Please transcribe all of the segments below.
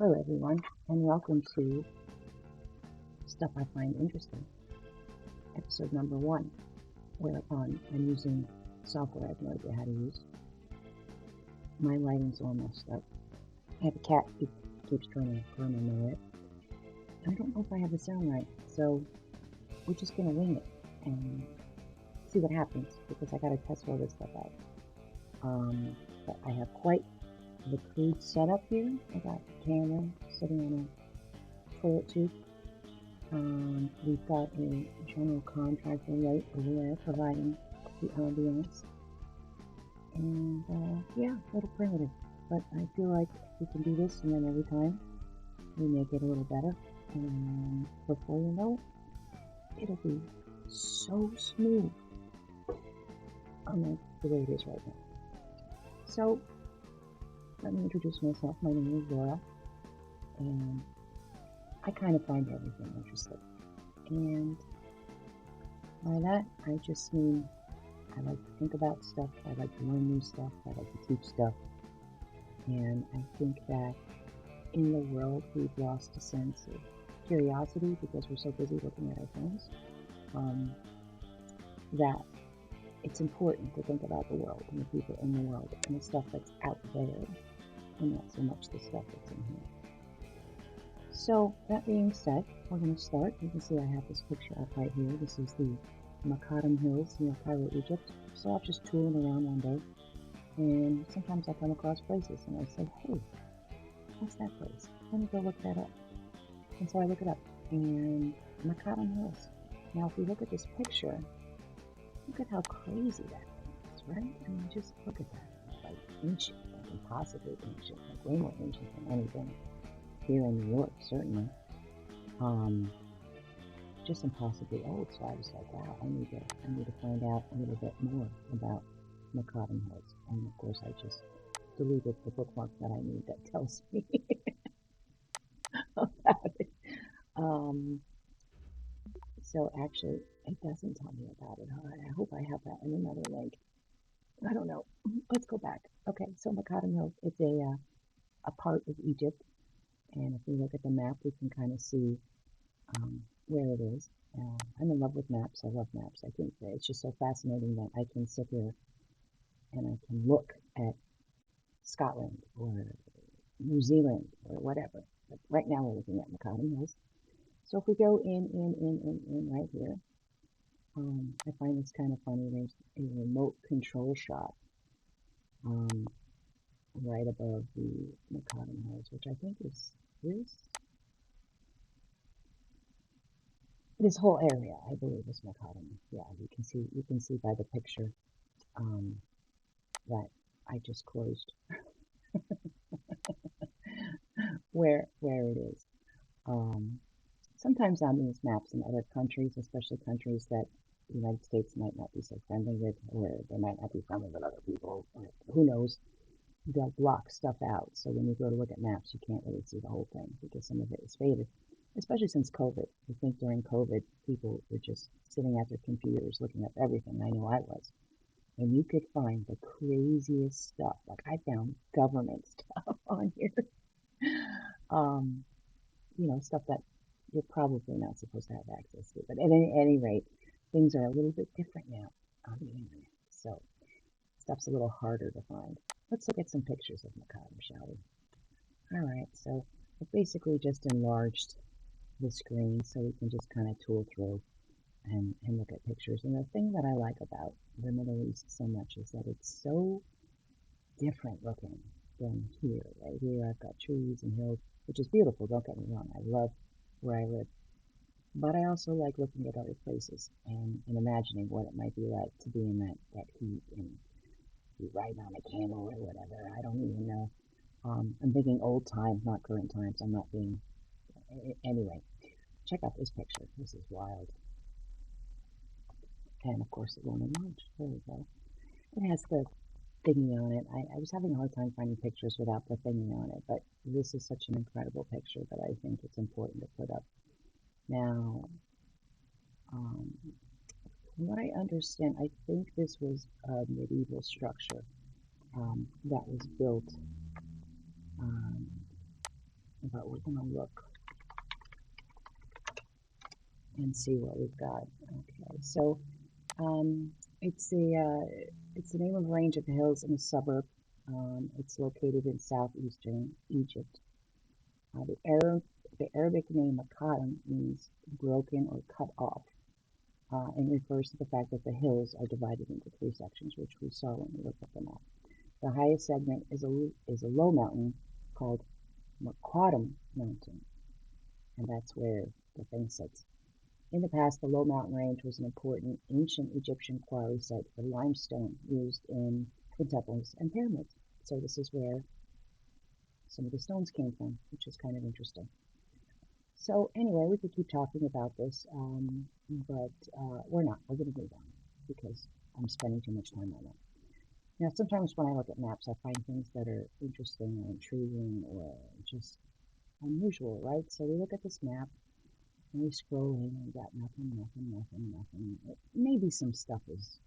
Hello everyone, and welcome to Stuff I Find Interesting, episode number 1, whereupon I'm using software I have no idea how to use. My lighting's all messed up. I have a cat who keeps trying to climb on my lip. I don't know if I have the sound right, so we're just gonna wing it and see what happens, because I gotta test all this stuff out. But I have quite the crude setup here. I got the camera sitting on a toilet tube. We've got a general contractor right over there providing the ambience. And yeah, a little primitive, but I feel like we can do this, and then every time we make it a little better. And before you know it, it'll be so smooth, unlike the way it is right now. So, let me introduce myself. My name is Laura, and I kind of find everything interesting. And by that, I just mean I like to think about stuff, I like to learn new stuff, I like to teach stuff. And I think that in the world, we've lost a sense of curiosity because we're so busy looking at our phones, that it's important to think about the world and the people in the world and the stuff that's out there, and not so much the stuff that's in here. So, that being said, we're going to start. You can see I have this picture up right here. This is the Macadam Hills near Cairo, Egypt. So I'm just tooling around one day, and sometimes I come across places, and I say, hey, what's that place? Let me go look that up. And so I look it up, and Macadam Hills. Now, if we look at this picture, look at how crazy that thing is, right? I mean, just look at that. It's like ancient, like impossibly ancient, like way more ancient than anything here in New York, certainly. Just impossibly old. So I was like, wow, I need to find out a little bit more about Macadam Hills. And of course, I just deleted the bookmark that I need that tells me about it. So actually, it doesn't tell me about it. I hope I have that in another link. I don't know. Let's go back. Okay, so Macadam Hills, it's a part of Egypt. And if we look at the map, we can kind of see where it is. I'm in love with maps. I love maps. I think that it's just so fascinating that I can sit here and I can look at Scotland or New Zealand or whatever. But right now we're looking at Macadam Hills. So if we go in right here, I find this kind of funny. There's a remote control shot right above the Macadam Hills, which I think is this whole area, I believe, is Macadam. Yeah, you can see by the picture that I just closed where it is. Sometimes on these maps in other countries, especially countries that the United States might not be so friendly with, or they might not be friendly with other people, or who knows, they'll block stuff out. So when you go to look at maps, you can't really see the whole thing because some of it is faded, especially since COVID. I think during COVID, people were just sitting at their computers looking up everything. I know I was. And you could find the craziest stuff. Like I found government stuff on here. Stuff that you're probably not supposed to have access to. But at any rate, things are a little bit different now on the internet. So stuff's a little harder to find. Let's look at some pictures of Macadam, shall we? All right, so I basically just enlarged the screen so we can just kind of tool through and look at pictures. And the thing that I like about the Middle East so much is that it's so different looking than here. Right here, I've got trees and hills, which is beautiful. Don't get me wrong. I love where I live. But I also like looking at other places and imagining what it might be like to be in that heat and be riding on a camel or whatever. I don't even know. I'm thinking old times, not current times. I'm not being... Anyway, check out this picture. This is wild. And of course it won't enlarge. There we go. It has the thingy on it. I was having a hard time finding pictures without the thingy on it, but this is such an incredible picture that I think it's important to put up. Now, from what I understand, I think this was a medieval structure that was built but we're going to look and see what we've got. Okay, so it's the name of a range of hills in a suburb. It's located in southeastern Egypt. The Arabic name Makadam means broken or cut off, and refers to the fact that the hills are divided into three sections, which we saw when we looked at the map. The highest segment is a low mountain called Makadam Mountain, and that's where the thing sits. In the past, the low mountain range was an important ancient Egyptian quarry site for limestone used in the temples and pyramids. So this is where some of the stones came from, which is kind of interesting. So anyway, we could keep talking about this, but we're not. We're going to move on because I'm spending too much time on it. Now, sometimes when I look at maps, I find things that are interesting or intriguing or just unusual, right? So we look at this map and we scroll in and we got nothing, nothing, nothing, nothing. Maybe some stuff is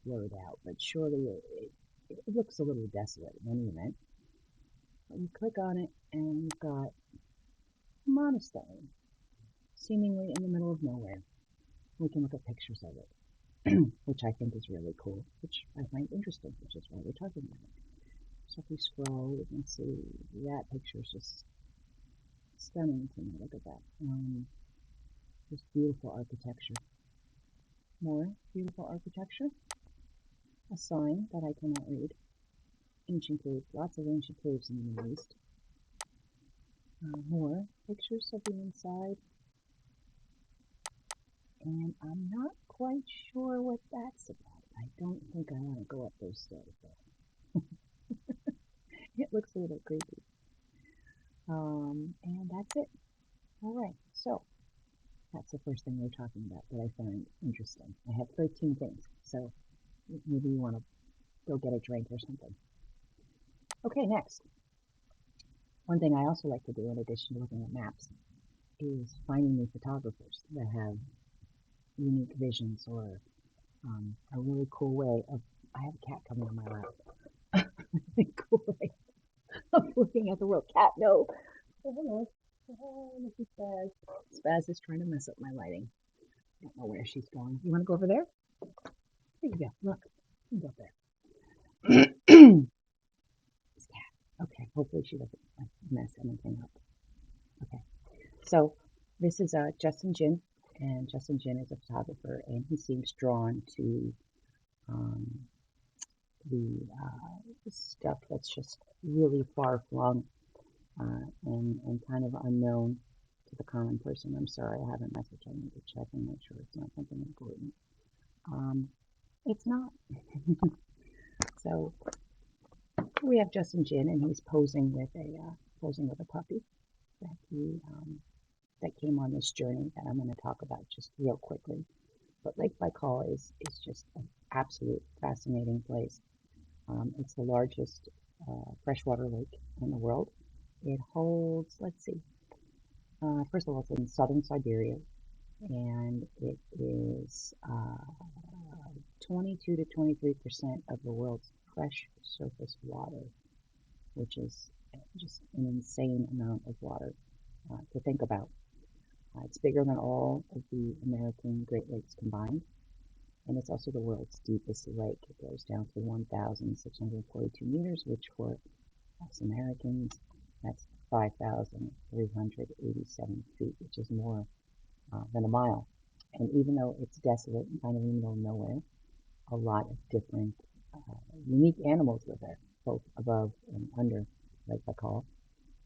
blurred out, but surely it looks a little desolate in any event. But you click on it and you've got a monastery, seemingly in the middle of nowhere. We can look at pictures of it, which I think is really cool, which I find interesting, which is why we're talking about it. So if we scroll, we can see that picture is just stunning to me. Look at that. Just beautiful architecture. More beautiful architecture. A sign that I cannot read. Ancient caves. Lots of ancient caves in the Middle East. More pictures of the inside. And I'm not quite sure what that's about. I don't think I want to go up those stairs, though. It looks a little creepy. And that's it. All right, so that's the first thing we're talking about that I find interesting. I have 13 things, so maybe you want to go get a drink or something. Okay, next. One thing I also like to do in addition to looking at maps is finding new photographers that have unique visions or a really cool way of, I have a cat coming on my lap, a really cool way of looking at the world. Cat, no. Oh, hello. Oh, this is Spaz. Spaz is trying to mess up my lighting. I don't know where she's going. You want to go over there? There you go. Look. You can go there. This cat. Okay, hopefully she doesn't mess anything up. Okay. So this is Justin Jin, and Justin Jin is a photographer, and he seems drawn to um, the stuff that's just really far flung and kind of unknown to the common person. I'm sorry, I have a message I need to check and make sure it's not something important. It's not. So we have Justin Jin, and he's posing with a puppy that he that came on this journey that I'm going to talk about just real quickly. But Lake Baikal is just an absolute fascinating place. It's the largest freshwater lake in the world. It holds, let's see, first of all, it's in southern Siberia, and it is 22 to 23% of the world's fresh surface water, which is just an insane amount of water to think about. It's bigger than all of the American Great Lakes combined, and it's also the world's deepest lake. It goes down to 1,642 meters, which for us Americans, that's 5,387 feet, which is more than a mile. And even though it's desolate and kind of in the middle of nowhere, a lot of different unique animals live there, both above and under Lake Baikal.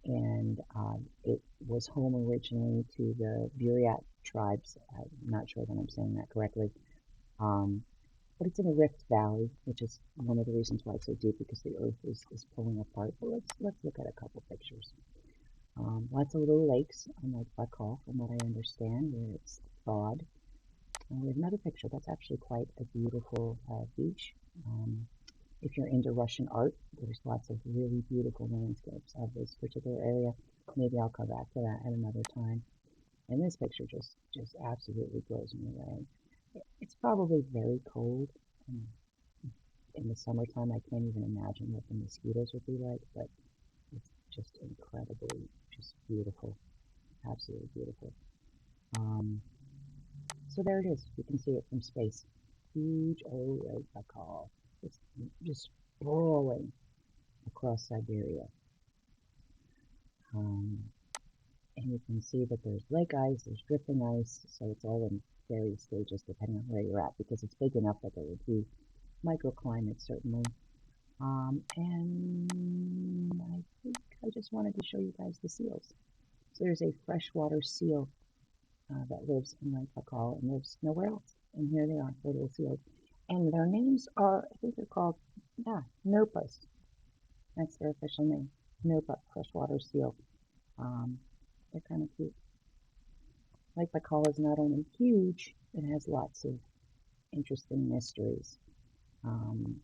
And it was home originally to the Buryat tribes. I'm not sure that I'm saying that correctly. But it's in a rift valley, which is one of the reasons why it's so deep, because the earth is pulling apart. But let's look at a couple pictures. Lots of little lakes on Lake Baikal, from what I understand, where it's thawed. We have another picture that's actually quite a beautiful beach. If you're into Russian art, there's lots of really beautiful landscapes of this particular area. Maybe I'll come back to that at another time. And this picture just absolutely blows me away. It's probably very cold. In the summertime, I can't even imagine what the mosquitoes would be like, but it's just incredibly Just beautiful, absolutely beautiful. Um, so there it is. You can see it from space. Huge old lake Baikal. It's just sprawling across Siberia. Um, and you can see that there's lake ice, there's drifting ice, so it's all in various stages depending on where you're at, because it's big enough that there would be microclimates certainly. And I think I just wanted to show you guys the seals. So there's a freshwater seal that lives in Lake Baikal and lives nowhere else. And here they are, the little seals. And their names are, I think they're called, Nerpas. That's their official name. Nerpa, freshwater seal. Um, they're kind of cute. Lake Baikal is not only huge, it has lots of interesting mysteries. Um,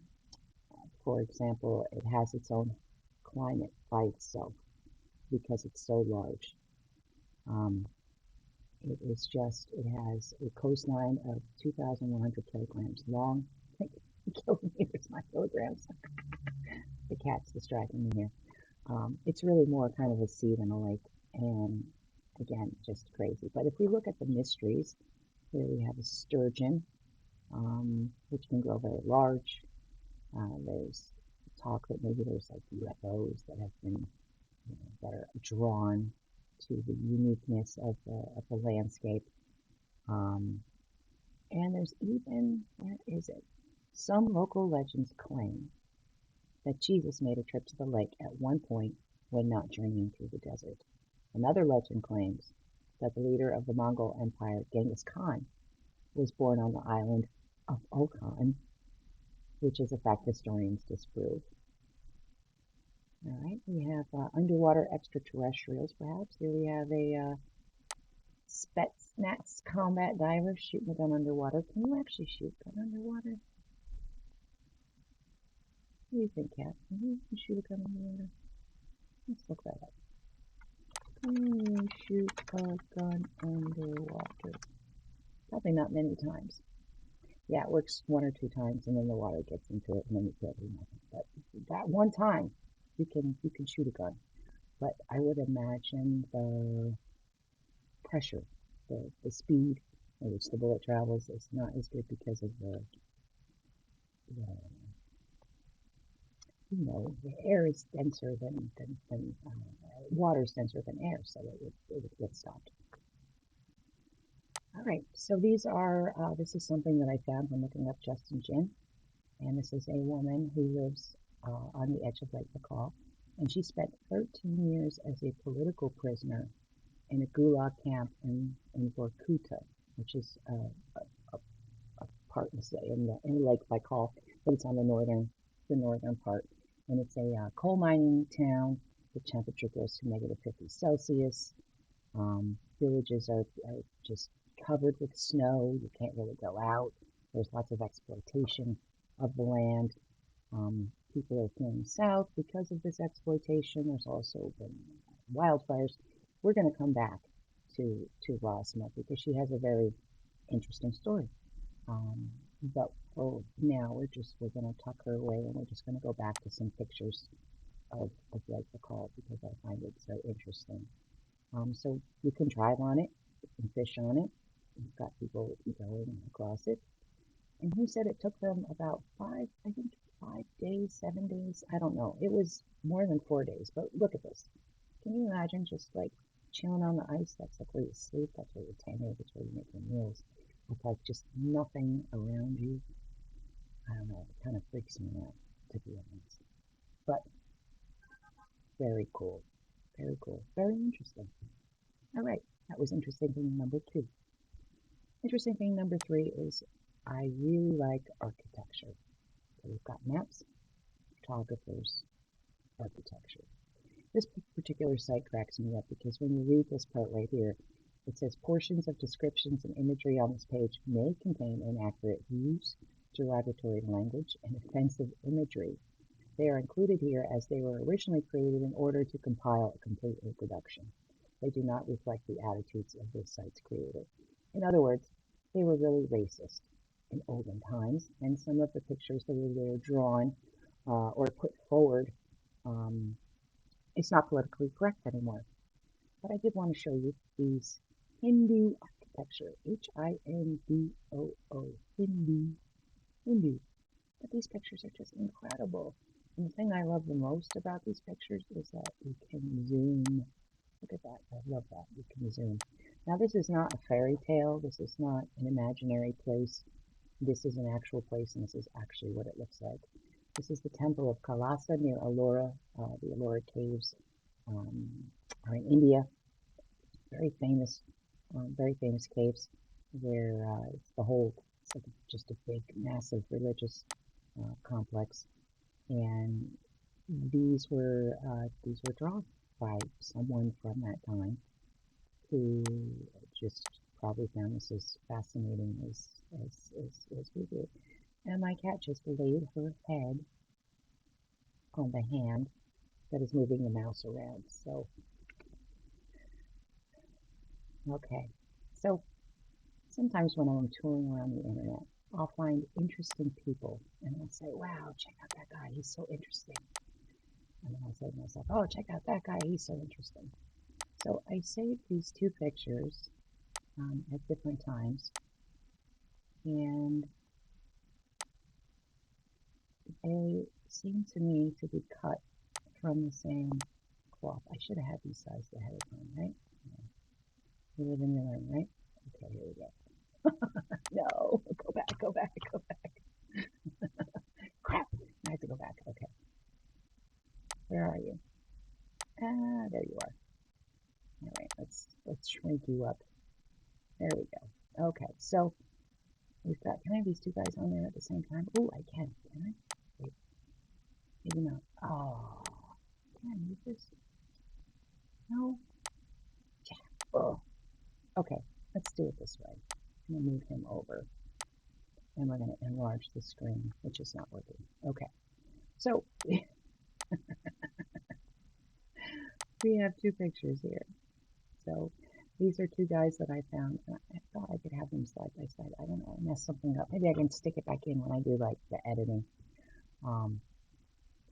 for example, it has its own climate by itself because it's so large. Um, it is just, it has a coastline of 2,100 kilograms long. Kilometers, not kilograms. The cat's distracting me here. It's really more kind of a sea than a lake. And again, just crazy. But if we look at the mysteries, here we have a sturgeon, which can grow very large. There's talk that maybe there's like UFOs that have been, that are drawn to the uniqueness of the landscape. Um, and there's even, where is it? Some local legends claim that Jesus made a trip to the lake at one point when not journeying through the desert. Another legend claims that the leader of the Mongol Empire, Genghis Khan, was born on the island of Okan, which is a fact historians disprove. All right, we have underwater extraterrestrials, perhaps. Here we have a Spetsnaz combat diver shooting a gun underwater. Can you actually shoot a gun underwater? What do you think, Kat? Can you shoot a gun underwater? Let's look that up. Can you shoot a gun underwater? Probably not many times. Yeah, it works one or two times, and then the water gets into it, and then you can't do nothing. But that one time, you can shoot a gun. But I would imagine the pressure, the speed at which the bullet travels is not as good because of the the air is denser than water is denser than air, so it would get stopped. All right, so this is something that I found when looking up Justin Jin, and this is a woman who lives on the edge of Lake Baikal, and she spent 13 years as a political prisoner in a gulag camp in Vorkuta, which is a part in Lake Baikal, but it's on the northern part, and it's a coal mining town. The temperature goes to -50 Celsius. Villages are just covered with snow. You can't really go out. There's lots of exploitation of the land. People are fleeing south because of this exploitation. There's also been wildfires. We're going to come back to Rosma because she has a very interesting story. Um, but for now, we're going to tuck her away, and we're just going to go back to some pictures of Lake Baikal because I find it so interesting. So you can drive on it, you can fish on it. You've got people going across it. And he said it took them about 5 days, 7 days. I don't know. It was more than 4 days. But look at this. Can you imagine just like chilling on the ice? That's like where you sleep. That's where you tanning. That's where you make your meals. With like just nothing around you. I don't know. It kind of freaks me out, to be honest. But very cool. Very cool. Very interesting. All right. That was interesting thing number 2. Interesting thing number 3 is I really like architecture. So we've got maps, photographers, architecture. This particular site cracks me up because when you read this part right here, it says portions of descriptions and imagery on this page may contain inaccurate views, derogatory language, and offensive imagery. They are included here as they were originally created in order to compile a complete reproduction. They do not reflect the attitudes of this site's creator. In other words, they were really racist in olden times, and some of the pictures that were drawn or put forward, it's not politically correct anymore. But I did want to show you these Hindu architecture, Hindoo, Hindu. But these pictures are just incredible. And the thing I love the most about these pictures is that you can zoom. Look at that. I love that. You can zoom. Now, this is not a fairy tale. This is not an imaginary place. This is an actual place, and this is actually what it looks like. This is the temple of Kalasa near Ellora. The Ellora caves are in India. Very famous caves where it's the whole, it's like just a big, massive religious complex. And these were drawn by someone from that time who just probably found this as fascinating as we do. And my cat just laid her head on the hand that is moving the mouse around. So, okay. So sometimes when I'm touring around the internet, I'll find interesting people and I'll say, wow, check out that guy, he's so interesting. And then I'll say to myself, oh, check out that guy, he's so interesting. So I saved these two pictures at different times, and they seem to me to be cut from the same cloth. I should have had these sized ahead of time, right? You live and you learn, right? Okay, here we go. No, go back, go back, go back. Crap, I have to go back. Okay, where are you? Ah, there you are. All right, let's shrink you up. There we go. Okay, so we've got, can I have these two guys on there at the same time? Oh, I can I? Wait, maybe not. Oh, can I move this? No? Yeah. Oh, okay, let's do it this way. I'm gonna move him over, and we're gonna enlarge the screen, which is not working. Okay, so we have two pictures here. So these are two guys that I found. I thought I could have them side by side. I don't know, I messed something up. Maybe I can stick it back in when I do like the editing. Um,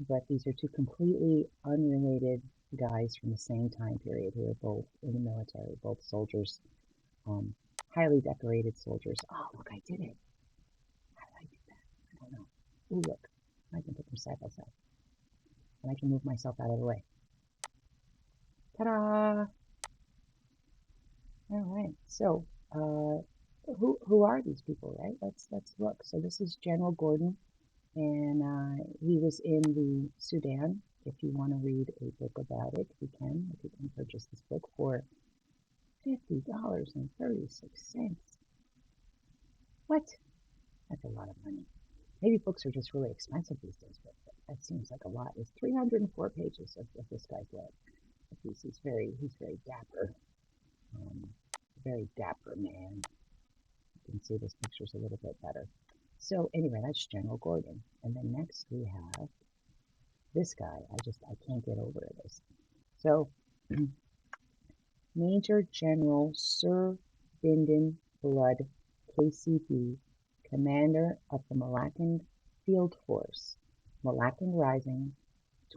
but these are two completely unrelated guys from the same time period who are both in the military, both soldiers, um, highly decorated soldiers. Oh, look, I did it. How did I do that? I don't know. Oh, look, I can put them side by side, and I can move myself out of the way. Ta-da! All right. So, who are these people, right? Let's look. So this is General Gordon, and he was in the Sudan. If you want to read a book about it, you can. If you can purchase this book for $50.36. What? That's a lot of money. Maybe books are just really expensive these days, but that seems like a lot. It's 304 pages of this guy's life. He's very dapper, um, very dapper man. You can see this picture's a little bit better. So anyway, that's General Gordon. And then next we have this guy. I can't get over this. So Major General Sir Bindon Blood, KCB, commander of the Malaccan Field Force, Malaccan Rising,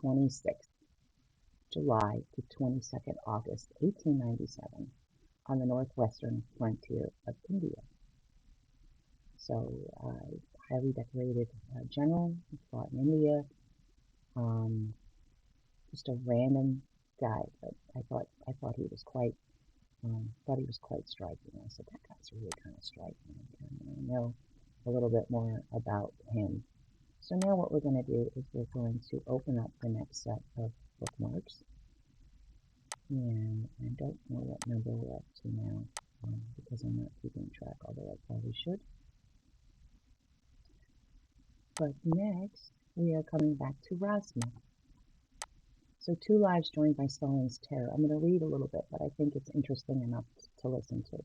26th July to 22nd August 1897, on the northwestern frontier of India. So, highly decorated general, fought in India. Just a random guy, but I thought he was quite striking. I said that guy's really kind of striking. And I know a little bit more about him. So now what we're going to do is we're going to open up the next set of bookmarks, and I don't know what number we're up to now because I'm not keeping track, although I probably should. But next, we are coming back to Rasma. So, two lives joined by Stalin's terror. I'm going to read a little bit, but I think it's interesting enough to listen to.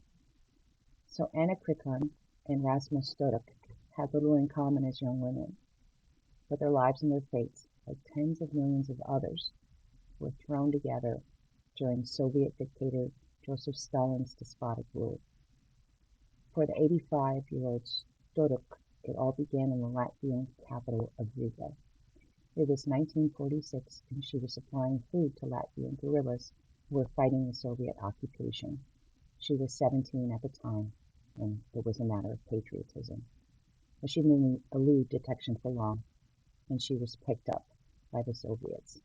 So, Anna Krikon and Rasmus Stodik had little in common as young women, but their lives and their fates, like tens of millions of others, were thrown together during Soviet dictator Joseph Stalin's despotic rule. For the 85-year-old Stodik, it all began in the Latvian capital of Riga. It was 1946, and she was supplying food to Latvian guerrillas were fighting the Soviet occupation. She was 17 at the time, and it was a matter of patriotism. But she didn't elude detection for long, and she was picked up by the Soviets.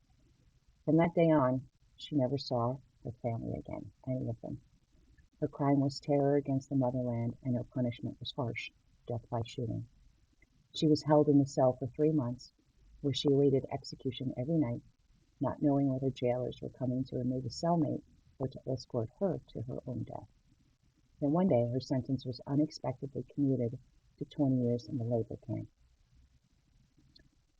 From that day on, she never saw her family again, any of them. Her crime was terror against the motherland, and her punishment was harsh, death by shooting. She was held in the cell for 3 months, where she awaited execution every night, not knowing whether jailers were coming to remove a cellmate or to escort her to her own death. Then one day, her sentence was unexpectedly commuted to 20 years in the labor camp.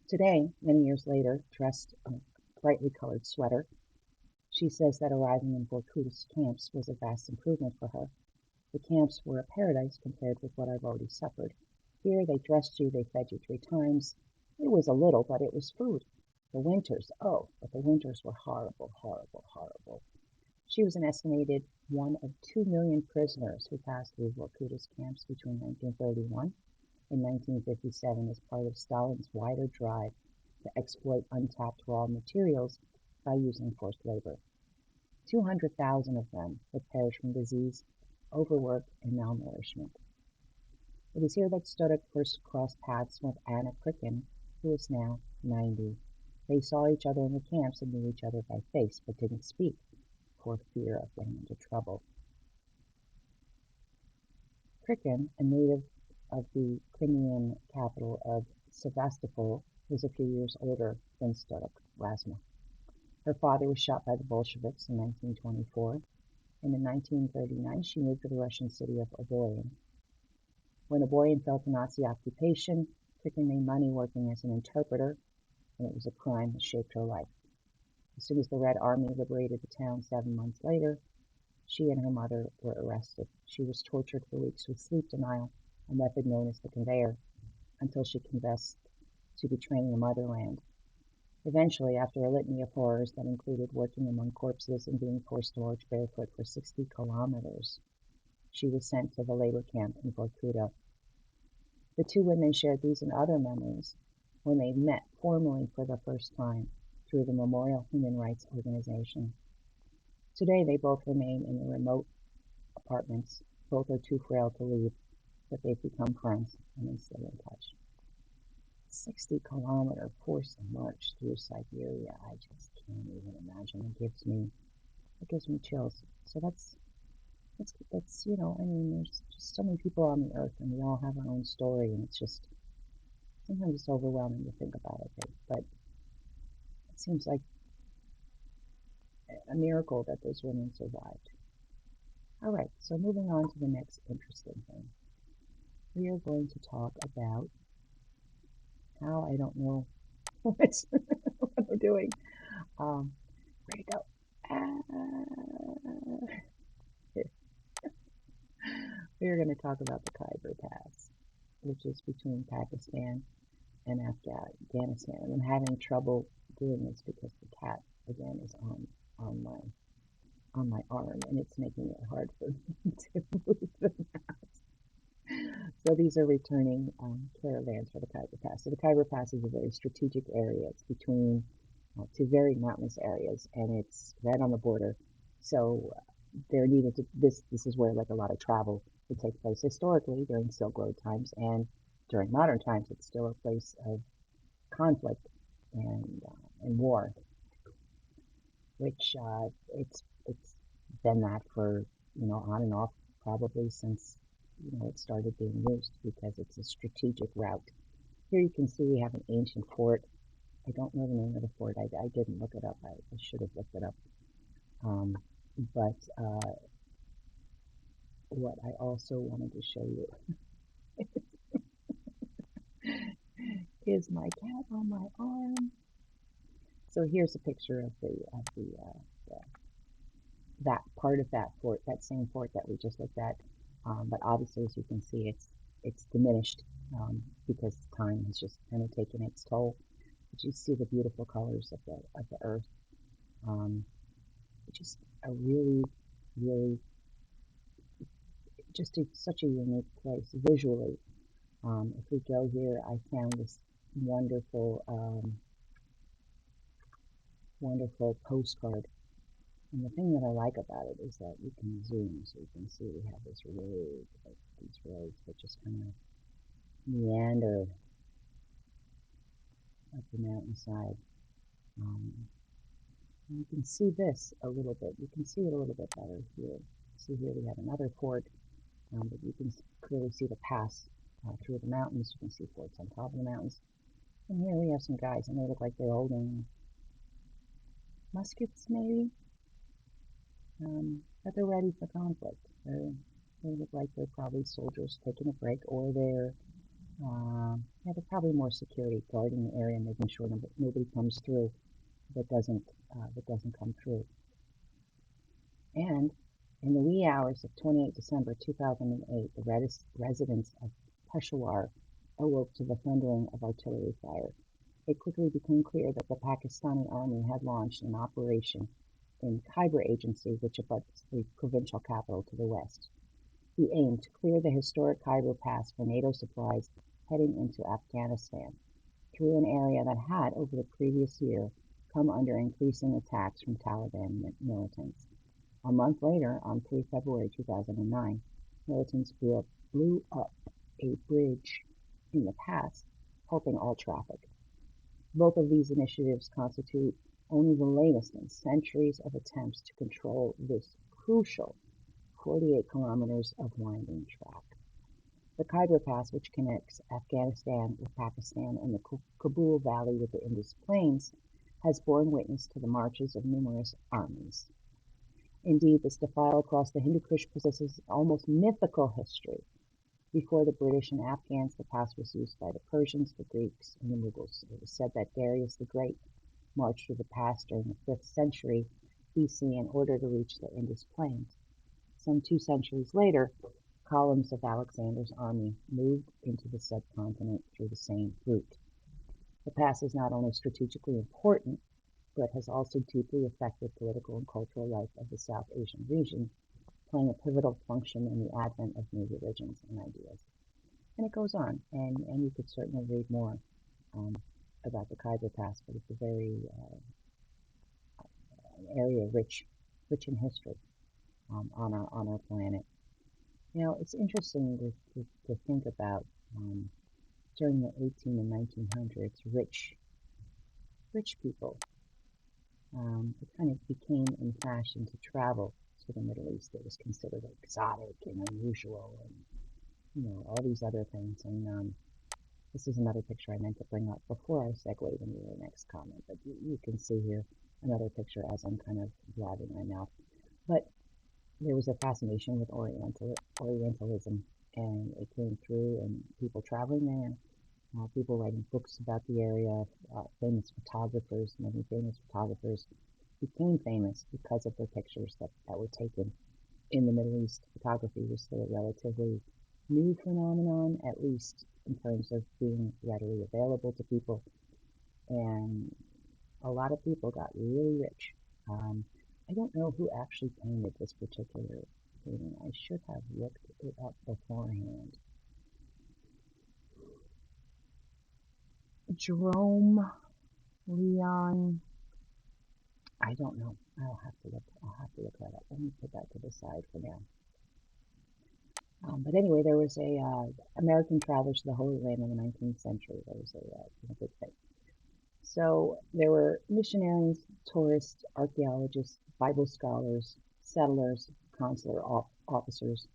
Today, many years later, dressed in a brightly colored sweater, she says that arriving in Vorkutas camps was a vast improvement for her. The camps were a paradise compared with what I've already suffered. Here they dressed you, they fed you 3 times. It was a little, but it was food. The winters, oh, but the winters were horrible, horrible, horrible. She was an estimated one of 2 million prisoners who passed through Vorkutas camps between 1931 and 1957 as part of Stalin's wider drive to exploit untapped raw materials by using forced labor. 200,000 of them would perish from disease, overwork, and malnourishment. It was here that Stoddard first crossed paths with Anna Kricken, who is now 90. They saw each other in the camps and knew each other by face, but didn't speak for fear of getting into trouble. Kricken, a native of the Crimean capital of Sevastopol, was a few years older than Stoddard Razma. Her father was shot by the Bolsheviks in 1924, and in 1939 she moved to the Russian city of Oboyan. When Oboyan fell to Nazi occupation, Kricken made money working as an interpreter, and it was a crime that shaped her life. As soon as the Red Army liberated the town 7 months later, she and her mother were arrested. She was tortured for weeks with sleep denial, a method known as the conveyor, until she confessed to betraying the motherland. Eventually, after a litany of horrors that included working among corpses and being forced to march barefoot for 60 kilometers, she was sent to the labor camp in Vorkuta. The two women shared these and other memories when they met formally for the first time through the Memorial Human Rights Organization. Today, they both remain in the remote apartments. Both are too frail to leave, but they've become friends and they stay in touch. 60-kilometer forced march through Siberia. I just can't even imagine. It gives me chills. So that's I mean, there's just so many people on the earth, and we all have our own story, and it's just sometimes it's overwhelming to think about it. But it seems like a miracle that those women survived. All right, so moving on to the next interesting thing, we are going to talk about how I don't know what we're doing. Where'd it go? We're going to talk about the Khyber Pass, which is between Pakistan and Afghanistan. And I'm having trouble doing this because the cat again is on my arm, and it's making it hard for me to move the mouse. So these are returning caravans for the Khyber Pass. So the Khyber Pass is a very strategic area. It's between two very mountainous areas, and it's right on the border. So there needed to this is where like a lot of travel would take place historically during Silk Road times, and during modern times it's still a place of conflict and war, which it's been that for on and off probably since it started being used because it's a strategic route. Here you can see we have an ancient fort. I don't know the name of the fort. I didn't look it up. I should have looked it up. But what I also wanted to show you is my cat on my arm. So here's a picture of that part of that fort, that same fort that we just looked at. But obviously, as you can see, it's diminished because time has just kind of taken its toll. But you see the beautiful colors of the earth. Just a really, really, such a unique place visually. If we go here, I found this wonderful, wonderful postcard And the thing that I like about it is that you can zoom, so you can see we have this road, like these roads that just kind of meander up the mountainside. Um, and you can see this a little bit. You can see it a little bit better here. See here we have another fort, but you can clearly see the pass through the mountains. You can see forts on top of the mountains. And here we have some guys, and they look like they're holding muskets, maybe. But they're ready for conflict. They look like they're probably soldiers taking a break, or yeah, they're probably more security guarding the area, making sure nobody comes through that doesn't come through. And in the wee hours of 28 December 2008, the residents of Peshawar awoke to the thundering of artillery fire. It quickly became clear that the Pakistani army had launched an operation in Khyber Agency, which abuts the provincial capital to the west. The aim to clear the historic Khyber Pass for NATO supplies heading into Afghanistan through an area that had, over the previous year, come under increasing attacks from Taliban militants. A month later, on 3 February 2009, militants blew up a bridge in the pass, halting all traffic. Both of these initiatives constitute only the latest in centuries of attempts to control this crucial 48 kilometers of winding track. The Khyber Pass, which connects Afghanistan with Pakistan and the Kabul Valley with the Indus Plains, has borne witness to the marches of numerous armies. Indeed, this defile across the Hindu Kush possesses almost mythical history. Before the British and Afghans, the pass was used by the Persians, the Greeks, and the Mughals. It was said that Darius the Great marched through the pass during the 5th century BC in order to reach the Indus Plains. Some 2 centuries later, columns of Alexander's army moved into the subcontinent through the same route. The pass is not only strategically important, but has also deeply affected political and cultural life of the South Asian region, playing a pivotal function in the advent of new religions and ideas. And it goes on, and you could certainly read more about the Khyber Pass, but it's a very an area rich in history on our planet. Now, it's interesting to think about during the 18 and 1900s, rich people. It kind of became in fashion to travel to the Middle East. It was considered exotic and unusual, and all these other things. And this is another picture I meant to bring up before I segued into the next comment. But you can see here another picture as I'm kind of blabbing my mouth. But there was a fascination with Orientalism, and it came through, and people traveling there, people writing books about the area, famous photographers, many famous photographers became famous because of their pictures that were taken in the Middle East. Photography was still a relatively new phenomenon, at least in terms of being readily available to people, and a lot of people got really rich. I don't know who actually painted this particular painting. I should have looked it up beforehand. Jerome Leon, I don't know. I'll have to look that up. Let me put that to the side for now. But anyway, there was a American travelers to the Holy Land in the 19th century. There was a big thing. So there were missionaries, tourists, archaeologists, Bible scholars, settlers, consular officers.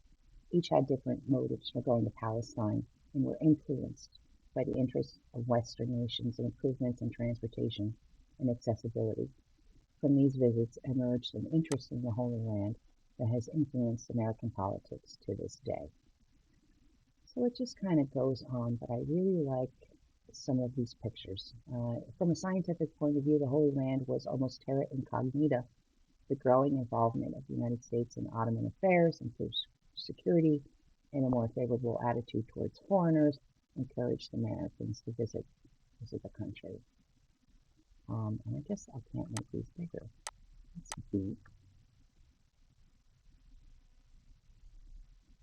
Each had different motives for going to Palestine and were influenced by the interests of Western nations and improvements in transportation and accessibility. From these visits emerged an interest in the Holy Land that has influenced American politics to this day. So it just kind of goes on, but I really like some of these pictures. From a scientific point of view, the Holy Land was almost terra incognita. The growing involvement of the United States in Ottoman affairs improved security, and a more favorable attitude towards foreigners encouraged Americans to visit the country. And I guess I can't make these bigger. Let's see.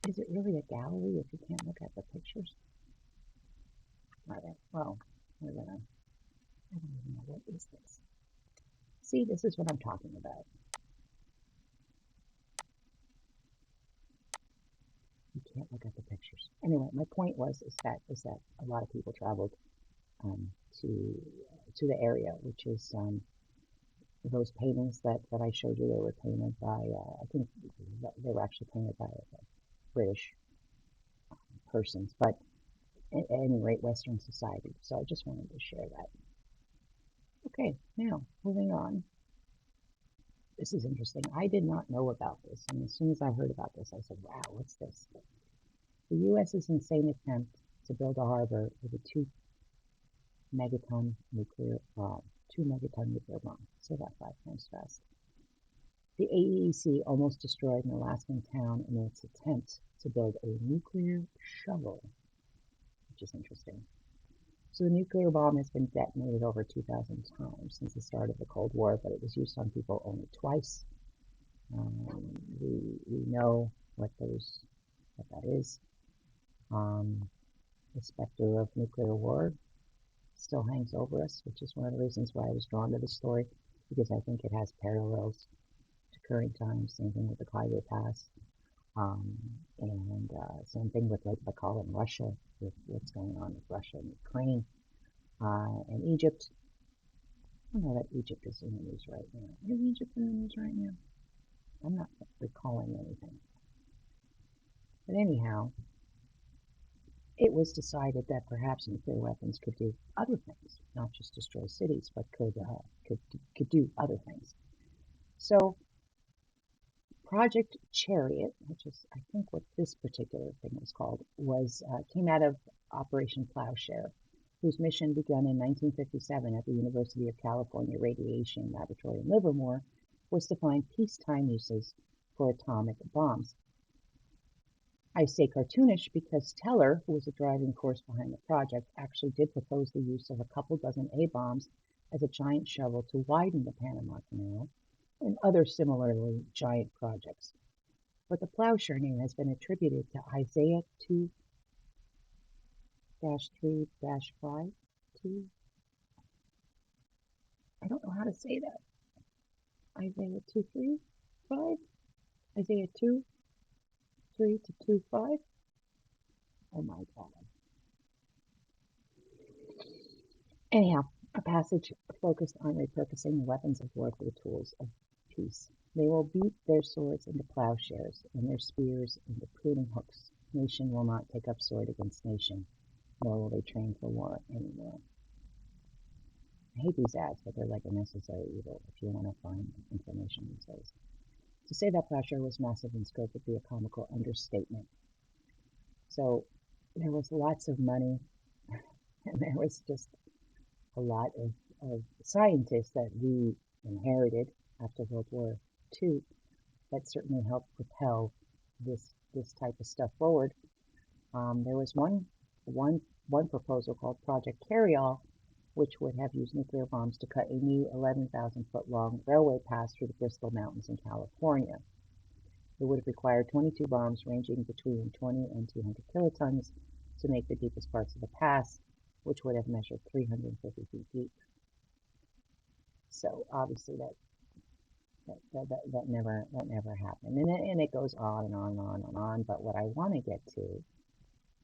Is it really a gallery if you can't look at the pictures? All right, well, I don't even know, what is this? See, this is what I'm talking about. can't look at the pictures. Anyway, my point is that a lot of people traveled um, to to the area, which is those paintings that I showed you. They were painted by I think they were actually painted by British persons, but at any rate, Western society. So I just wanted to share that. Okay, now moving on. This is interesting. I did not know about this, and as soon as I heard about this, I said, "Wow, what's this?" The U.S.'s insane attempt to build a harbor with a megaton nuclear bomb. 2 megaton nuclear bomb. Say that 5 times fast. The AEC almost destroyed an Alaskan town in its attempt to build a nuclear shovel, which is interesting. So the nuclear bomb has been detonated over 2,000 times since the start of the Cold War, but it was used on people only twice. We know what that is. The specter of nuclear war still hangs over us, which is one of the reasons why I was drawn to this story, because I think it has parallels to current times. Same thing with the Khyber Pass, and same thing with Lake Baikal in Russia, with what's going on with Russia and Ukraine, and Egypt. I don't know that Egypt is in the news right now. Is Egypt in the news right now? I'm not recalling anything. But anyhow, it was decided that perhaps nuclear weapons could do other things, not just destroy cities, but could do other things. So Project Chariot, which is I think what this particular thing was called, came out of Operation Plowshare, whose mission begun in 1957 at the University of California Radiation Laboratory in Livermore, was to find peacetime uses for atomic bombs. I say cartoonish because Teller, who was the driving force behind the project, actually did propose the use of a couple dozen A-bombs as a giant shovel to widen the Panama Canal and other similarly giant projects. But the Plowshare name has been attributed to Isaiah 2-3-5. I don't know how to say that. Isaiah 2-3-5? Isaiah 2-3-5? Oh my God. Anyhow, a passage focused on repurposing the weapons of war for the tools of peace. They will beat their swords into plowshares and their spears into pruning hooks. Nation will not take up sword against nation, nor will they train for war anymore. I hate these ads, but they're like a necessary evil if you want to find information these days. To say that plowshare was massive in scope would be a comical understatement. So there was lots of money, and there was just a lot of scientists that we inherited after World War II that certainly helped propel this type of stuff forward. There was one proposal called Project Carryall, which would have used nuclear bombs to cut a new 11,000-foot long railway pass through the Bristol Mountains in California. It would have required 22 bombs ranging between 20 and 200 kilotons to make the deepest parts of the pass, which would have measured 350 feet deep. So obviously that never happened, and it goes on and on and on and on. But what I want to get to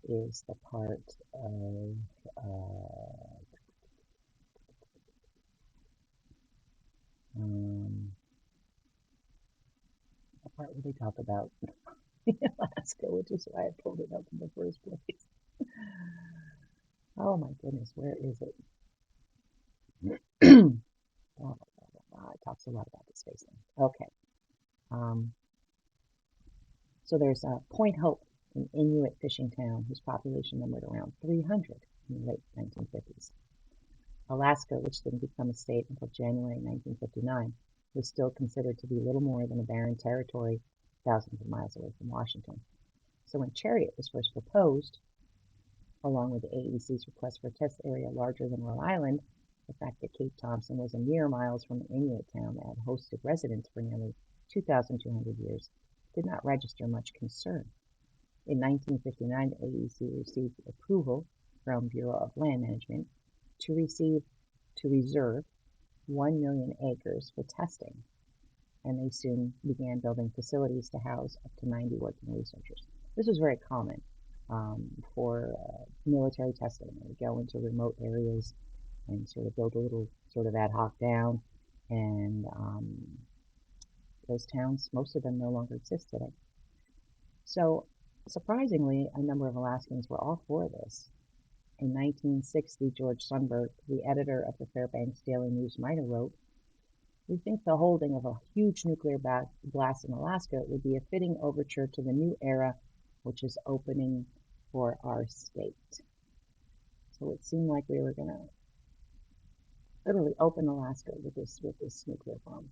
is the part of the part where they talk about Alaska, which is why I pulled it up in the first place. Oh my goodness, where is it? Oh, it talks a lot about the space thing. Okay. So there's Point Hope, an Inuit fishing town whose population numbered around 300 in the late 1950s. Alaska, which didn't become a state until January 1959, was still considered to be little more than a barren territory thousands of miles away from Washington. So when Chariot was first proposed, along with the AEC's request for a test area larger than Rhode Island, the fact that Cape Thompson was a mere miles from an Inuit town that had hosted residents for nearly 2,200 years did not register much concern. In 1959, the AEC received approval from Bureau of Land Management to reserve 1 million acres for testing, and they soon began building facilities to house up to 90 working researchers. This was very common for military testing. They would go into remote areas and sort of build a little sort of ad hoc down, and those towns, most of them no longer exist today. So surprisingly, a number of Alaskans were all for this. In 1960, George Sundberg, the editor of the Fairbanks Daily News Miner, wrote, "We think the holding of a huge nuclear blast in Alaska would be a fitting overture to the new era which is opening for our state." So it seemed like we were going to literally open Alaska with this nuclear bomb.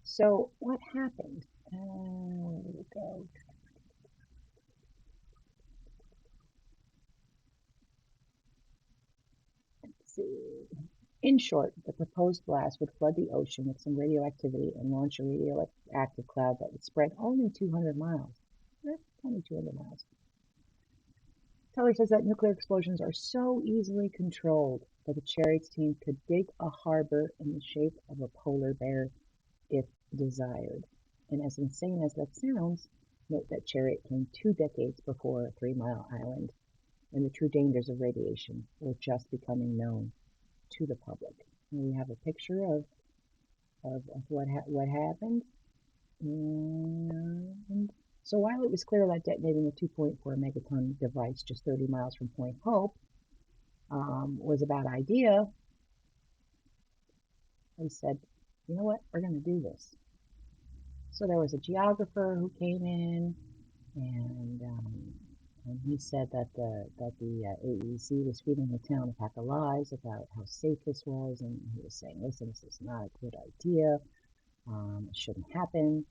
So what happened? Where did it go? Let's see. In short, the proposed blast would flood the ocean with some radioactivity and launch a radioactive cloud that would spread only 200 miles. Only 200 miles. Teller says that nuclear explosions are so easily controlled that the Chariots team could dig a harbor in the shape of a polar bear if desired. And as insane as that sounds, note that Chariot came 2 decades before 3 Mile Island, and the true dangers of radiation were just becoming known to the public. And we have a picture of what happened. And so while it was clear that detonating a 2.4 megaton device just 30 miles from Point Hope was a bad idea, they said, you know what, we're going to do this. So there was a geographer who came in, and he said that the AEC was feeding the town a pack of lies about how safe this was, and he was saying, listen, this is not a good idea. It shouldn't happen.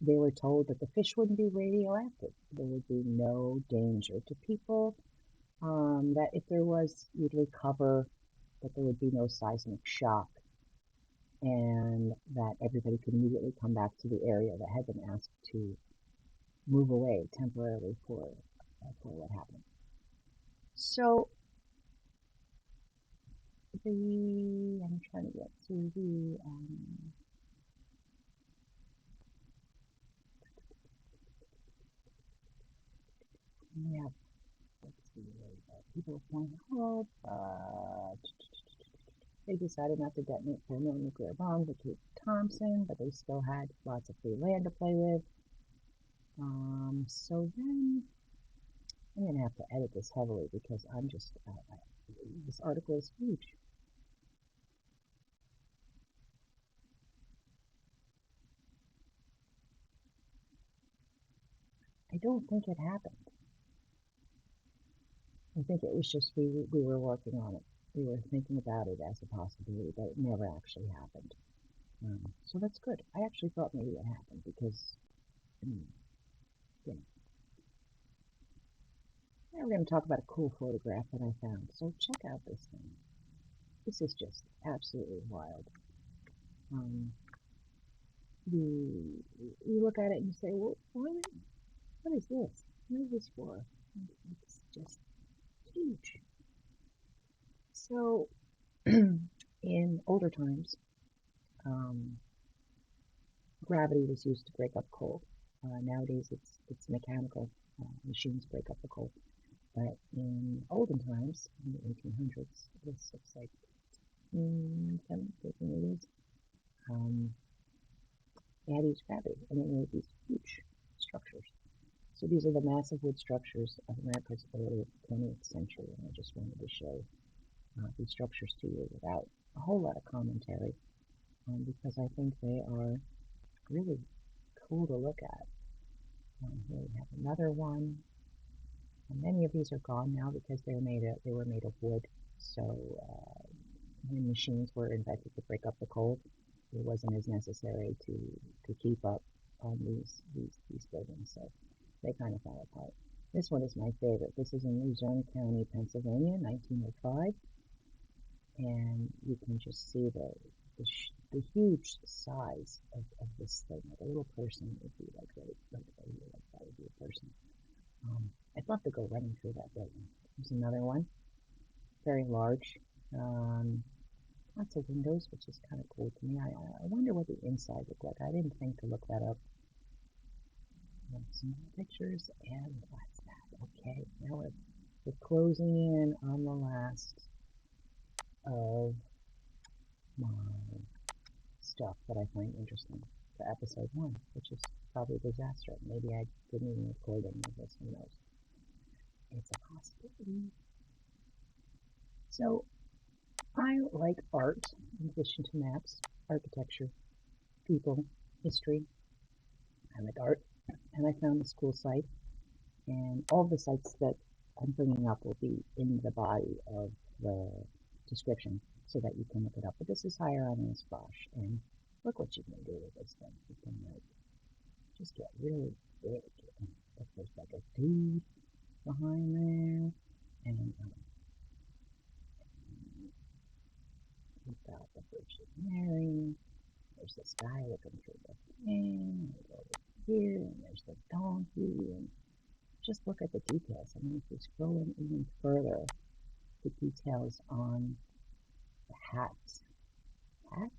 They were told that the fish wouldn't be radioactive. There would be no danger to people. That if there was, you'd recover, that there would be no seismic shock, and that everybody could immediately come back to the area that had been asked to move away temporarily for what happened. So I'm trying to get to the yeah, let's see, people of Point Hope, they decided not to detonate thermonuclear bombs at Cape Thompson, but they still had lots of free land to play with. So then I'm going to have to edit this heavily because I'm just, this article is huge. I don't think it happened. I think it was just we were working on it. We were thinking about it as a possibility, but it never actually happened. So that's good. I actually thought maybe it happened because, you know. Now we're going to talk about a cool photograph that I found. So check out this thing. This is just absolutely wild. You look at it and you say, well, what is this? What is this for? It's just huge. So in older times, gravity was used to break up coal. Nowadays, it's mechanical. Machines break up the coal. But in olden times, in the 1800s, this looks like 1880s, they had to use gravity, and they made these huge structures. So these are the massive wood structures of America's early 20th century, and I just wanted to show these structures to you without a whole lot of commentary, because I think they are really cool to look at. Here we have another one. And many of these are gone now because they were made of wood. So when machines were invented to break up the coal, it wasn't as necessary to keep up on these buildings. So they kind of fell apart. This one is my favorite. This is in Luzerne County, Pennsylvania, 1905. And you can just see the huge size of this thing. Like a little person would be like that would be a person. I'd love to go running through that building. There's another one, very large. Lots of windows, which is kind of cool to me. I wonder what the inside looked like. I didn't think to look that up. Some more pictures, and what's that? Okay, now we're closing in on the last of my stuff that I find interesting for episode 1, which is probably a disaster. Maybe I didn't even record any of this, who knows. It's a possibility. So, I like art, in addition to maps, architecture, people, history. I like art, and I found this cool site, and all the sites that I'm bringing up will be in the body of the description so that you can look it up. But this is Hieronymus Bosch, and look what you can do with this thing. You can like just get really big. Look, there's like a dude behind there, and we've got the Virgin Mary. There's this guy looking through the thing. There's over here, and there's the donkey, and just look at the details. I mean, if you scroll in even further, the details on the hats of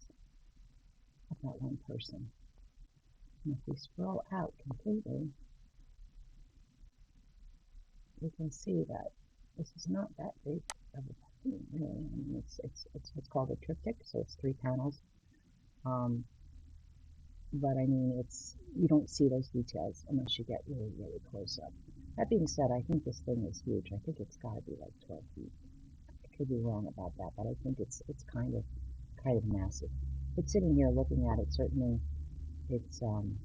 that one person. And if we scroll out completely, we can see that this is not that big of a painting, really. I mean, it's what's called a triptych, so it's 3 panels. But I mean, you don't see those details unless you get really, really close up. That being said, I think this thing is huge. I think it's got to be like 12 feet. I could be wrong about that, but I think it's kind of massive. But sitting here looking at it, certainly it's you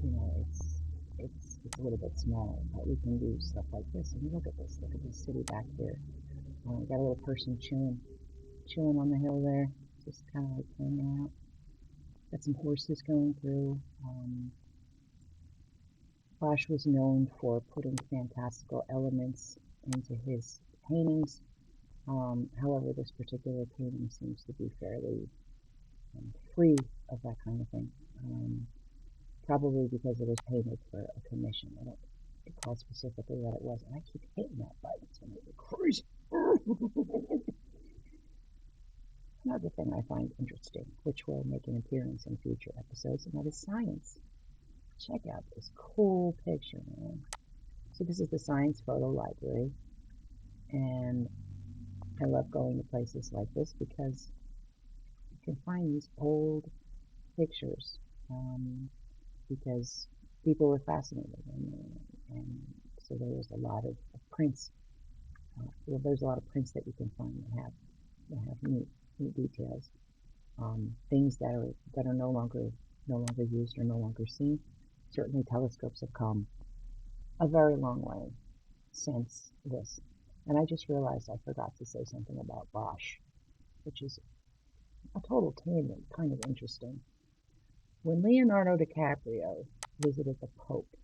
know, it's a little bit small, but we can do stuff like this. And look at this. Look at this city back here. Got a little person chilling on the hill there, just kind of like hanging out. Got some horses going through. Bosch was known for putting fantastical elements into his paintings. However, this particular painting seems to be fairly free of that kind of thing. Probably because it was painted for a commission. I don't recall specifically what it was, and I keep hitting that button. It's going to be crazy. Another thing I find interesting, which will make an appearance in future episodes, and that is science. Check out this cool picture, man. So this is the Science Photo Library, and I love going to places like this because you can find these old pictures, because people were fascinated, and so there was a lot of prints. Well, there's a lot of prints that you can find that have neat details. Things that are no longer used or no longer seen. Certainly, telescopes have come a very long way since this. And I just realized I forgot to say something about Bosch, which is a total tangent, kind of interesting. When Leonardo DiCaprio visited the Pope,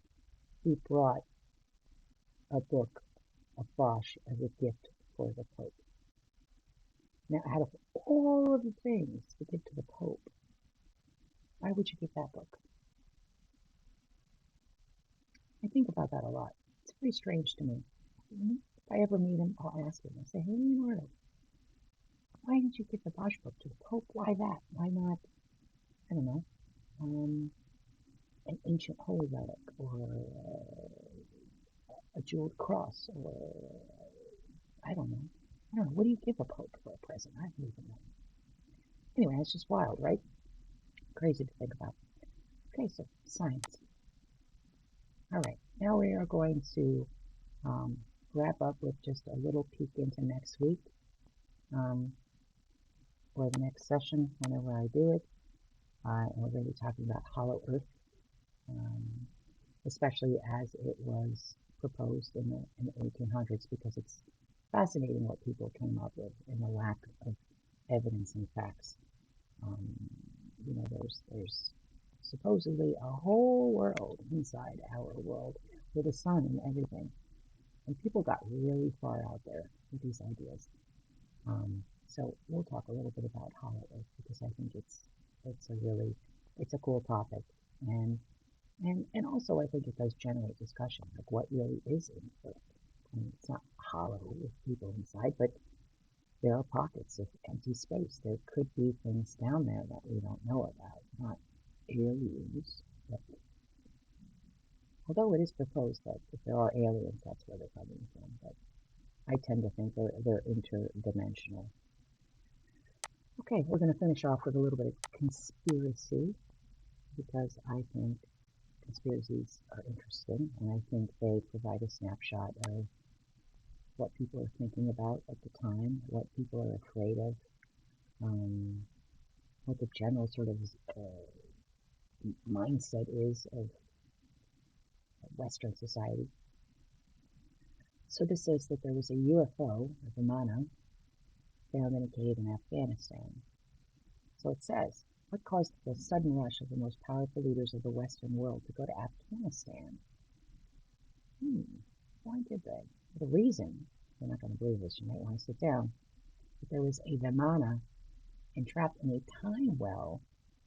he brought a book of Bosch as a gift for the Pope. Now, out of all of the things to give to the Pope, why would you give that book? I think about that a lot. It's very strange to me. If I ever meet him, I'll ask him. I say, hey, Leonardo, why did you give the Bosch book to the Pope? Why that? Why not, I don't know, an ancient holy relic, or a jeweled cross, or I don't know. What do you give a Pope for a present? I don't even know. Anyway, it's just wild, right? Crazy to think about. Okay, so science. All right, now we are going to wrap up with just a little peek into next week, or the next session, whenever I do it. And we're going to be talking about Hollow Earth, especially as it was proposed in the 1800s, because it's fascinating what people came up with and the lack of evidence and facts. You know, there's supposedly a whole world inside our world with a sun and everything, and people got really far out there with these ideas. So we'll talk a little bit about Hollow Earth, because I think it's a cool topic, and also I think it does generate discussion, like what really is in the Earth. I mean, it's not hollow with people inside, but there are pockets of empty space. There could be things down there that we don't know about, not aliens. But although it is proposed that if there are aliens, that's where they're coming from. But I tend to think they're interdimensional. Okay, we're going to finish off with a little bit of conspiracy because I think conspiracies are interesting and I think they provide a snapshot of what people are thinking about at the time, what people are afraid of, what the general sort of mindset is of Western society. So this says that there was a UFO, a Vimana, found in a cave in Afghanistan. So it says, what caused the sudden rush of the most powerful leaders of the Western world to go to Afghanistan? Why did they? The reason, you're not going to believe this, you might want to sit down, but there was a Vimana entrapped in a time well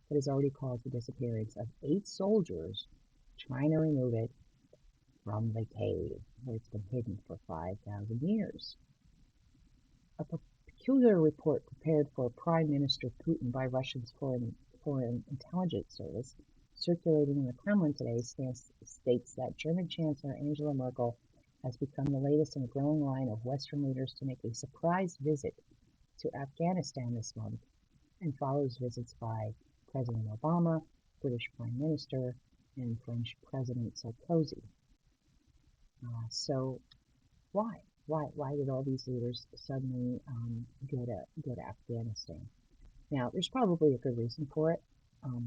that has already caused the disappearance of 8 soldiers trying to remove it from the cave, where it's been hidden for 5,000 years. A peculiar report prepared for Prime Minister Putin by Russia's Foreign Intelligence Service, circulating in the Kremlin today, states that German Chancellor Angela Merkel has become the latest in a growing line of Western leaders to make a surprise visit to Afghanistan this month, and follows visits by President Obama, British Prime Minister, and French President Sarkozy. So why? Why did all these leaders suddenly go to Afghanistan? Now, there's probably a good reason for it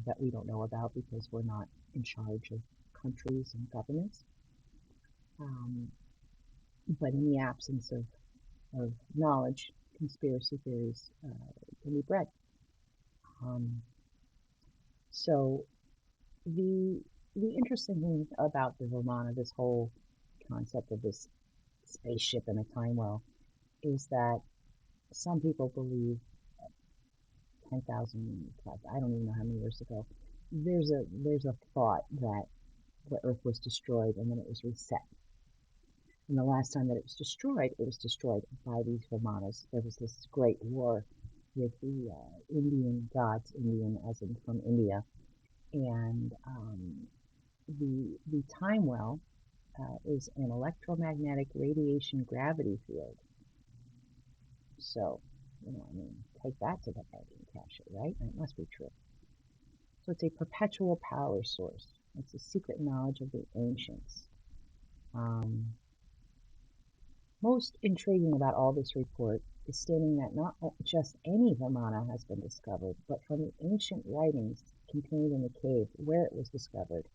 that we don't know about because we're not in charge of countries and governments. But in the absence of knowledge, conspiracy theories can be bred. So the interesting thing about the Vimana, this whole concept of this spaceship in a time well, is that some people believe 10,000 plus, I don't even know how many years ago, there's a thought that the Earth was destroyed and then it was reset. And the last time that it was destroyed by these Vimanas. There was this great war with the Indian gods, Indian as in from India, and the time well is an electromagnetic radiation gravity field. So, take that to the bank and cash it, right? It must be true. So it's a perpetual power source. It's a secret knowledge of the ancients. Most intriguing about all this report is stating that not just any Vimana has been discovered, but from the ancient writings contained in the cave where it was discovered,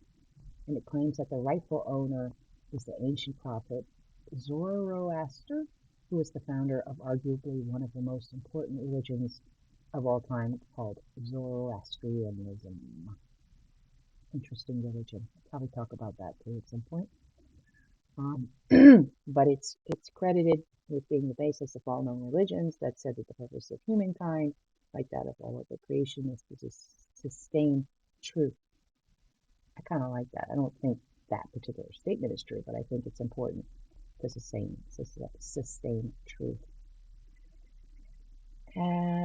and it claims that the rightful owner is the ancient prophet Zoroaster, who is the founder of arguably one of the most important religions of all time, called Zoroastrianism. Interesting religion. I'll probably talk about that too at some point. But it's credited with being the basis of all known religions that said that the purpose of humankind, like that of all other creation, is to sustain truth. I kind of like that. I don't think that particular statement is true, but I think it's important to sustain truth.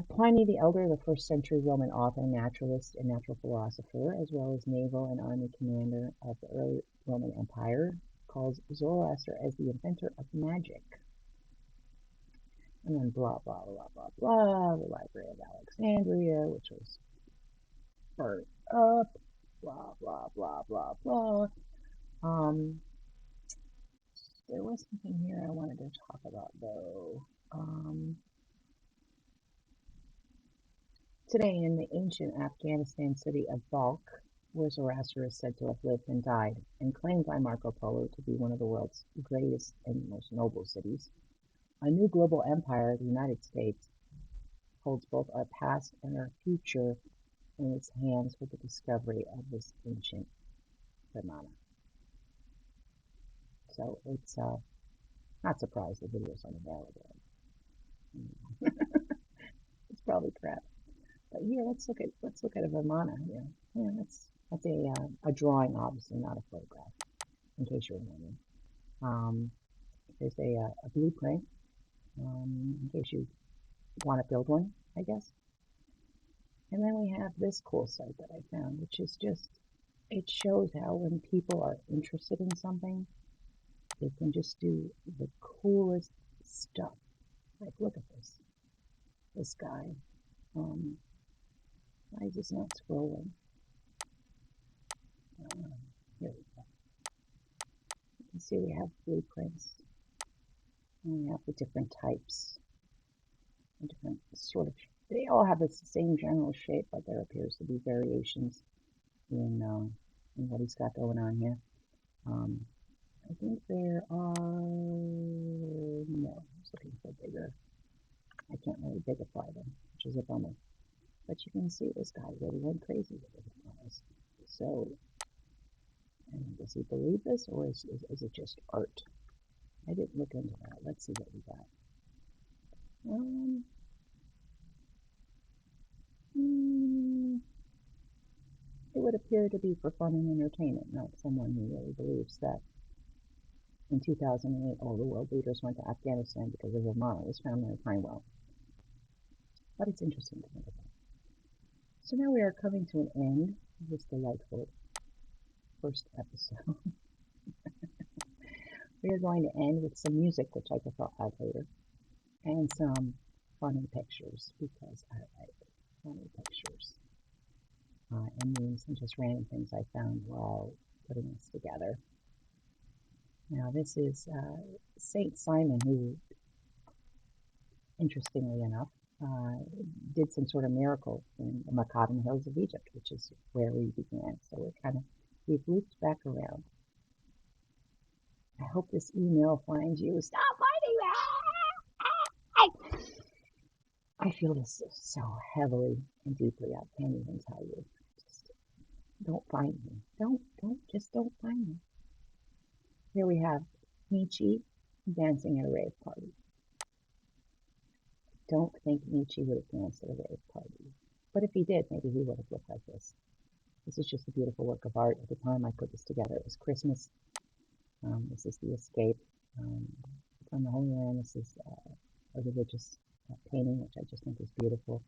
Pliny the Elder, the 1st century Roman author, naturalist, and natural philosopher, as well as naval and army commander of the early Roman Empire, calls Zoroaster as the inventor of magic. And then blah, blah, blah, blah, blah, the Library of Alexandria, which was burnt up, blah, blah, blah, blah, blah. There was something here I wanted to talk about, though. Today, in the ancient Afghanistan city of Balkh, where Zoroaster is said to have lived and died, and claimed by Marco Polo to be one of the world's greatest and most noble cities, a new global empire, the United States, holds both our past and our future in its hands with the discovery of this ancient Vimana. So it's not surprised the video is unavailable. It's probably crap. But here, let's look at a Vimana here. Yeah, that's a drawing, obviously not a photograph. In case you're wondering, there's a blueprint. In case you want to build one, I guess. And then we have this cool site that I found, which is just it shows how when people are interested in something, they can just do the coolest stuff. Like, look at this guy. Why is this not scrolling? Here we go. You can see we have blueprints, and we have the different types, and different sort of. They all have the same general shape, but there appears to be variations in what he's got going on here. I think there are, no, I was looking for bigger. I can't really bigify them, which is a bummer. But you can see this guy really went crazy with it. So, and does he believe this, or is it just art? I didn't look into that. Let's see what we got. It would appear to be for fun and entertainment, not someone who really believes that in 2008 all the world leaders went to Afghanistan because a Vermont was found in a pine well. But it's interesting to think about. So now we are coming to an end of this delightful first episode. We are going to end with some music, which I will add later, and some funny pictures, because I like funny pictures. And memes and just random things I found while putting this together. Now this is Saint Simon, who, interestingly enough, did some sort of miracle in the Macadam Hills of Egypt, which is where we began. So we've looped back around. I hope this email finds you. Stop finding me! I feel this so heavily and deeply. I can't even tell you. Just don't find me. Just don't find me. Here we have Nietzsche dancing at a rave party. Don't think Nietzsche would have danced at a rave party. But if he did, maybe he would have looked like this. This is just a beautiful work of art. At the time I put this together, it was Christmas. This is The Escape from the Holy Land. This is a religious painting, which I just think is beautiful.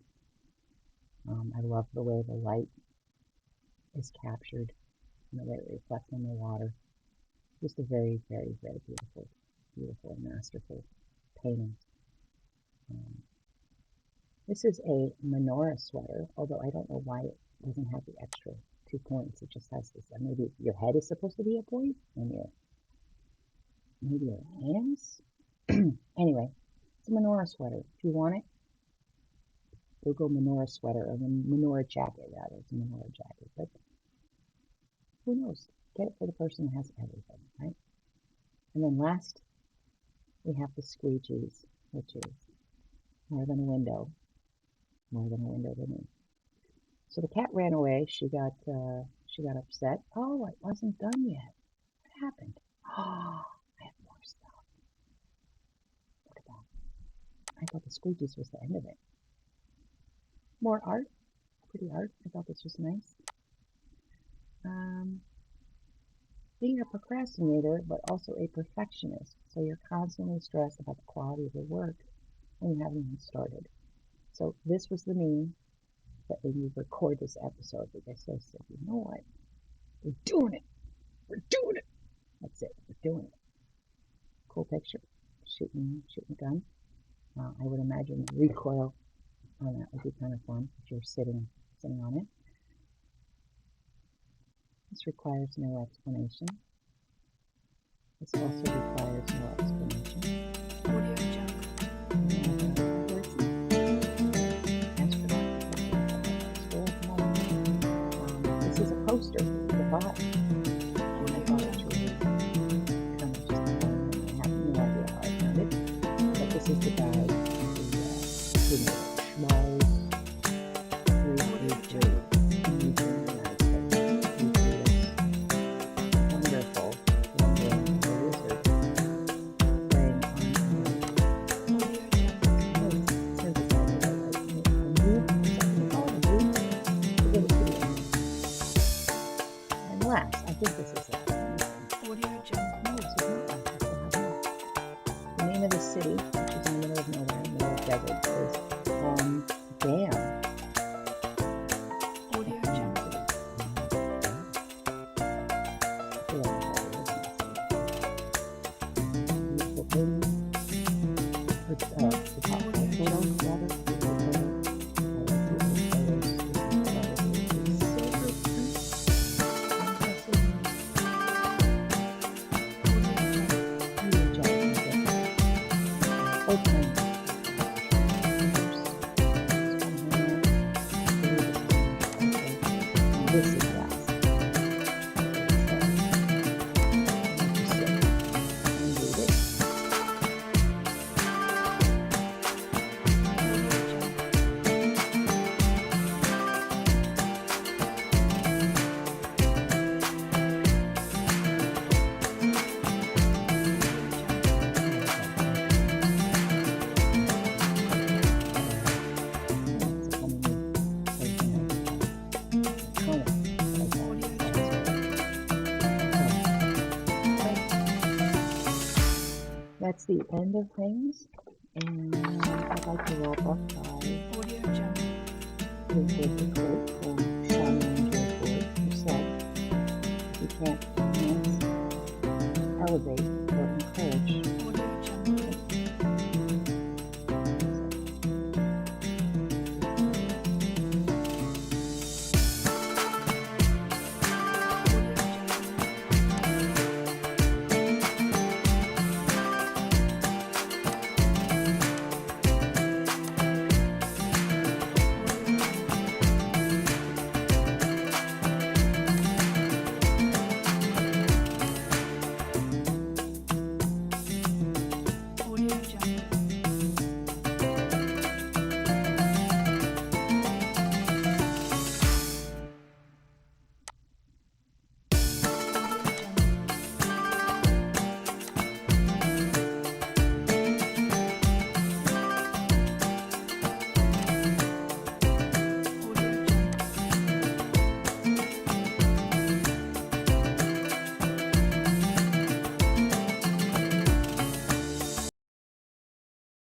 I love the way the light is captured and the way it reflects on the water. Just a very, very, very beautiful and masterful painting. This is a menorah sweater, although I don't know why it doesn't have the extra 2 points. It just has this. Maybe your head is supposed to be a point, and maybe your hands. Anyway, it's a menorah sweater. If you want it, Google menorah sweater, or menorah jacket, rather. It's a menorah jacket, but who knows? Get it for the person who has everything, right? And then last, we have the squeegees, which is more than a window to me. So the cat ran away. She got upset. Oh, it wasn't done yet. What happened? Oh, I have more stuff. Look at that. I thought the squeegees was the end of it. More art. Pretty art. I thought this was nice. Being a procrastinator, but also a perfectionist. So you're constantly stressed about the quality of your work when you haven't even started. So this was the meme that made me record this episode, because I said, you know what? We're doing it. We're doing it. That's it. We're doing it. Cool picture. Shooting a gun. I would imagine recoil on that would be kind of fun if you're sitting on it. This requires no explanation. This also requires no explanation. Audio this is a poster of the bot. And I thought it was really kind of just fun. I have no idea how I found it. But this is the guy who made it. Schmalls 333. Wonderful. I think this is it. Audio Jungle. No, this is not like this. The name of the city, which is in the middle of nowhere, in the middle of desert, is Dam. Audio Jungle. This is last. That's the end of things, and I'd like to wrap up by with a quote from Simon Who said, "You can't enhance, elevate,